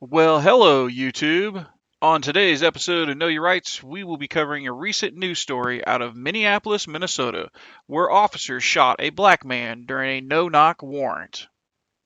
Well, hello, YouTube. On today's episode of Know Your Rights, we will be covering a recent news story out of Minneapolis, Minnesota, where officers shot a black man during a no-knock warrant.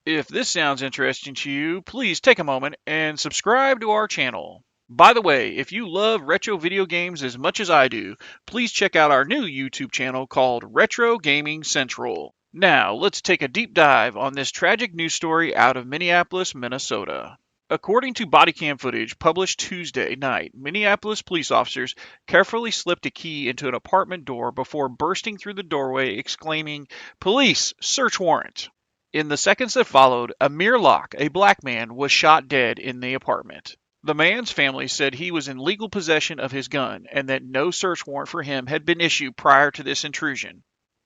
If this sounds interesting to you, please take a moment and subscribe to our channel. By the way, if you love retro video games as much as I do, please check out our new YouTube channel called Retro Gaming Central. Now, let's take a deep dive on this tragic news story out of Minneapolis, Minnesota. According to body cam footage published Tuesday night, Minneapolis police officers carefully slipped a key into an apartment door before bursting through the doorway exclaiming, "Police! Search warrant!" In the seconds that followed, Amir Locke, a black man, was shot dead in the apartment. The man's family said he was in legal possession of his gun and that no search warrant for him had been issued prior to this intrusion.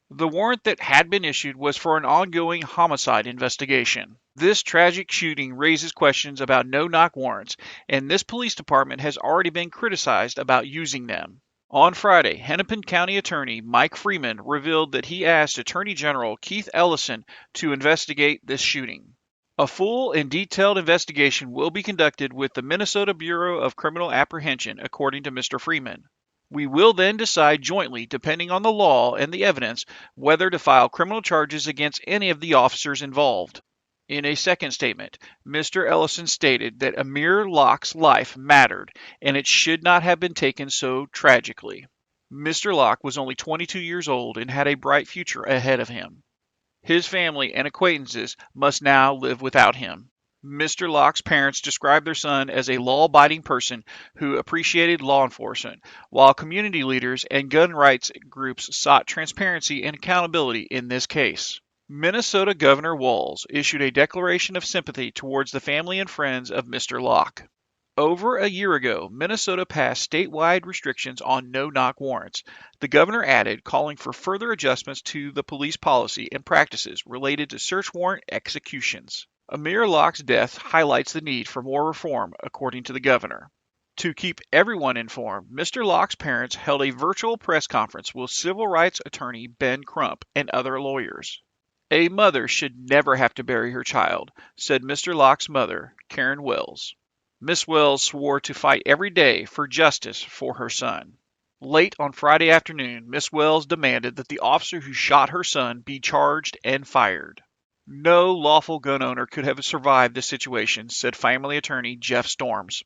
The warrant that had been issued was for an ongoing homicide investigation. This tragic shooting raises questions about no-knock warrants, and this police department has already been criticized about using them. On Friday, Hennepin County Attorney Mike Freeman revealed that he asked Attorney General Keith Ellison to investigate this shooting. A full and detailed investigation will be conducted with the Minnesota Bureau of Criminal Apprehension, according to Mr. Freeman. We will then decide jointly, depending on the law and the evidence, whether to file criminal charges against any of the officers involved. In a second statement, Mr. Ellison stated that Amir Locke's life mattered and it should not have been taken so tragically. Mr. Locke was only 22 years old and had a bright future ahead of him. His family and acquaintances must now live without him. Mr. Locke's parents described their son as a law-abiding person who appreciated law enforcement, while community leaders and gun rights groups sought transparency and accountability in this case. Minnesota Governor Walz issued a declaration of sympathy towards the family and friends of Mr. Locke. Over a year ago, Minnesota passed statewide restrictions on no-knock warrants. The governor added, calling for further adjustments to the police policy and practices related to search warrant executions. Amir Locke's death highlights the need for more reform, according to the governor. To keep everyone informed, Mr. Locke's parents held a virtual press conference with civil rights attorney Ben Crump and other lawyers. "A mother should never have to bury her child," said Mr. Locke's mother, Karen Wells. Miss Wells swore to fight every day for justice for her son. Late on Friday afternoon, Miss Wells demanded that the officer who shot her son be charged and fired. "No lawful gun owner could have survived this situation," said family attorney Jeff Storms.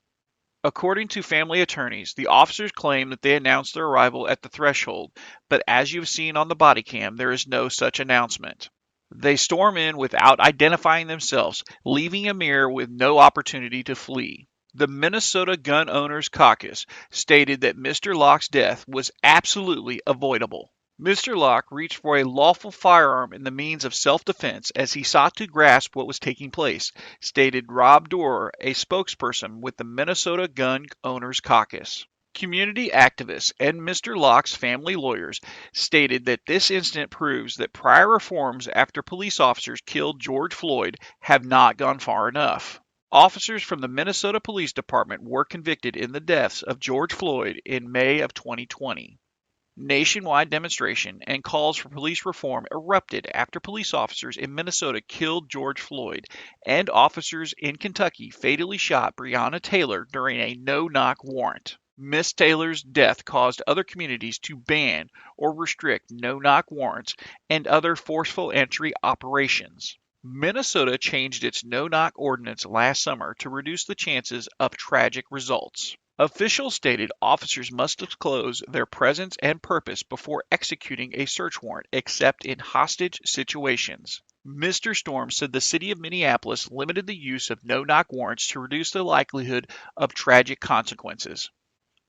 According to family attorneys, the officers claim that they announced their arrival at the threshold, but as you've seen on the body cam, there is no such announcement. They storm in without identifying themselves, leaving Amir with no opportunity to flee. The Minnesota Gun Owners Caucus stated that Mr. Locke's death was absolutely avoidable. Mr. Locke reached for a lawful firearm in the means of self-defense as he sought to grasp what was taking place, stated Rob Doerr, a spokesperson with the Minnesota Gun Owners Caucus. Community activists and Mr. Locke's family lawyers stated that this incident proves that prior reforms after police officers killed George Floyd have not gone far enough. Officers from the Minnesota Police Department were convicted in the deaths of George Floyd in May of 2020. Nationwide demonstration and calls for police reform erupted after police officers in Minnesota killed George Floyd and officers in Kentucky fatally shot Breonna Taylor during a no-knock warrant. Miss Taylor's death caused other communities to ban or restrict no-knock warrants and other forceful entry operations. Minnesota changed its no-knock ordinance last summer to reduce the chances of tragic results. Officials stated officers must disclose their presence and purpose before executing a search warrant, except in hostage situations. Mr. Storm said the city of Minneapolis limited the use of no-knock warrants to reduce the likelihood of tragic consequences.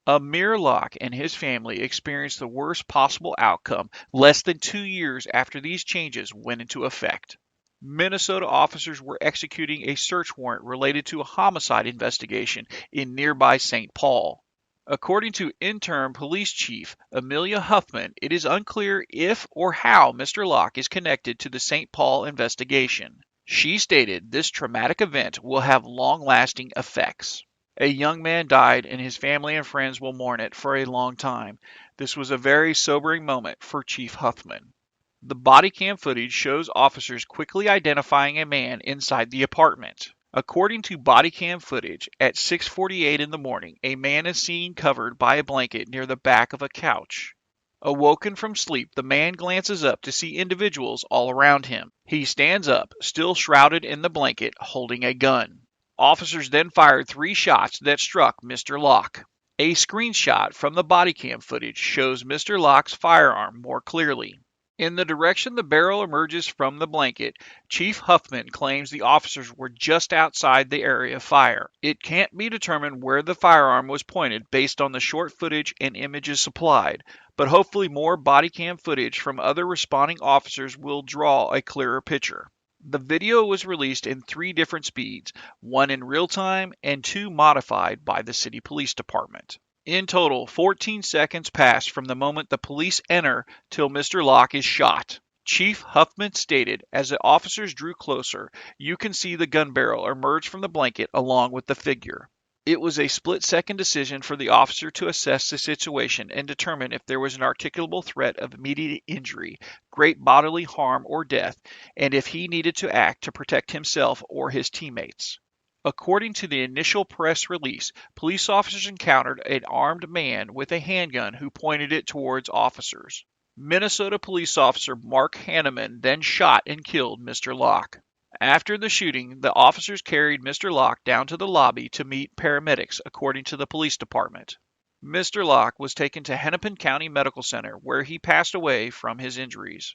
Amir Locke and his family experienced the worst possible outcome less than 2 years after these changes went into effect. Minnesota officers were executing a search warrant related to a homicide investigation in nearby St. Paul. According to interim police chief Amelia Huffman, it is unclear if or how Mr. Locke is connected to the St. Paul investigation. She stated this traumatic event will have long-lasting effects. "A young man died and his family and friends will mourn it for a long time. This was a very sobering moment for Chief Huffman." The body cam footage shows officers quickly identifying a man inside the apartment. According to body cam footage, at 6:48 in the morning, a man is seen covered by a blanket near the back of a couch. Awoken from sleep, the man glances up to see individuals all around him. He stands up, still shrouded in the blanket, holding a gun. Officers then fired 3 shots that struck Mr. Locke. A screenshot from the body cam footage shows Mr. Locke's firearm more clearly. In the direction the barrel emerges from the blanket, Chief Huffman claims the officers were just outside the area of fire. It can't be determined where the firearm was pointed based on the short footage and images supplied, but hopefully more body cam footage from other responding officers will draw a clearer picture. The video was released in 3 different speeds, 1 in real time and 2 modified by the city police department. In total, 14 seconds pass from the moment the police enter till Mr. Locke is shot. Chief Huffman stated, as the officers drew closer, you can see the gun barrel emerge from the blanket along with the figure. It was a split-second decision for the officer to assess the situation and determine if there was an articulable threat of immediate injury, great bodily harm, or death, and if he needed to act to protect himself or his teammates. According to the initial press release, police officers encountered an armed man with a handgun who pointed it towards officers. Minnesota police officer Mark Hanneman then shot and killed Mr. Locke. After the shooting, the officers carried Mr. Locke down to the lobby to meet paramedics, according to the police department. Mr. Locke was taken to Hennepin County Medical Center, where he passed away from his injuries.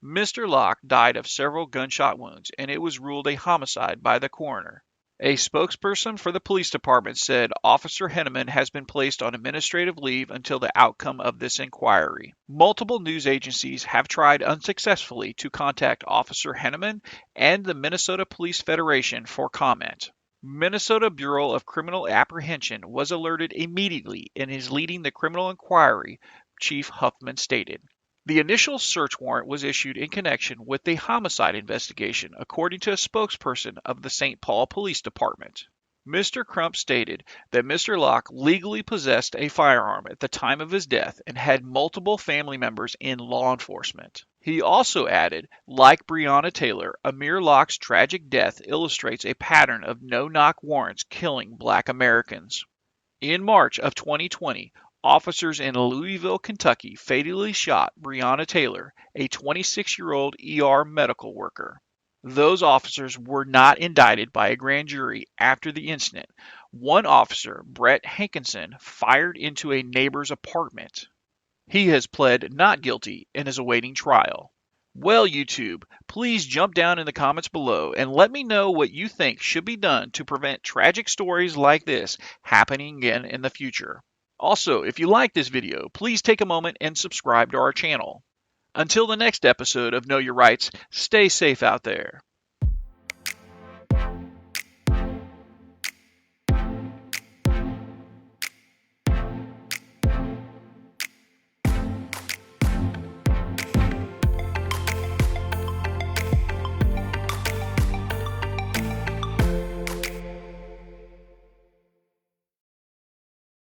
Mr. Locke died of several gunshot wounds, and it was ruled a homicide by the coroner. A spokesperson for the police department said Officer Henneman has been placed on administrative leave until the outcome of this inquiry. Multiple news agencies have tried unsuccessfully to contact Officer Henneman and the Minnesota Police Federation for comment. Minnesota Bureau of Criminal Apprehension was alerted immediately and is leading the criminal inquiry, Chief Huffman stated. The initial search warrant was issued in connection with the homicide investigation, according to a spokesperson of the St. Paul Police Department. Mr. Crump stated that Mr. Locke legally possessed a firearm at the time of his death and had multiple family members in law enforcement. He also added, like Breonna Taylor, Amir Locke's tragic death illustrates a pattern of no-knock warrants killing Black Americans. In March of 2020, officers in Louisville, Kentucky fatally shot Breonna Taylor, a 26-year-old ER medical worker. Those officers were not indicted by a grand jury after the incident. One officer, Brett Hankinson, fired into a neighbor's apartment. He has pled not guilty and is awaiting trial. Well, YouTube, please jump down in the comments below and let me know what you think should be done to prevent tragic stories like this happening again in the future. Also, if you like this video, please take a moment and subscribe to our channel. Until the next episode of Know Your Rights, stay safe out there.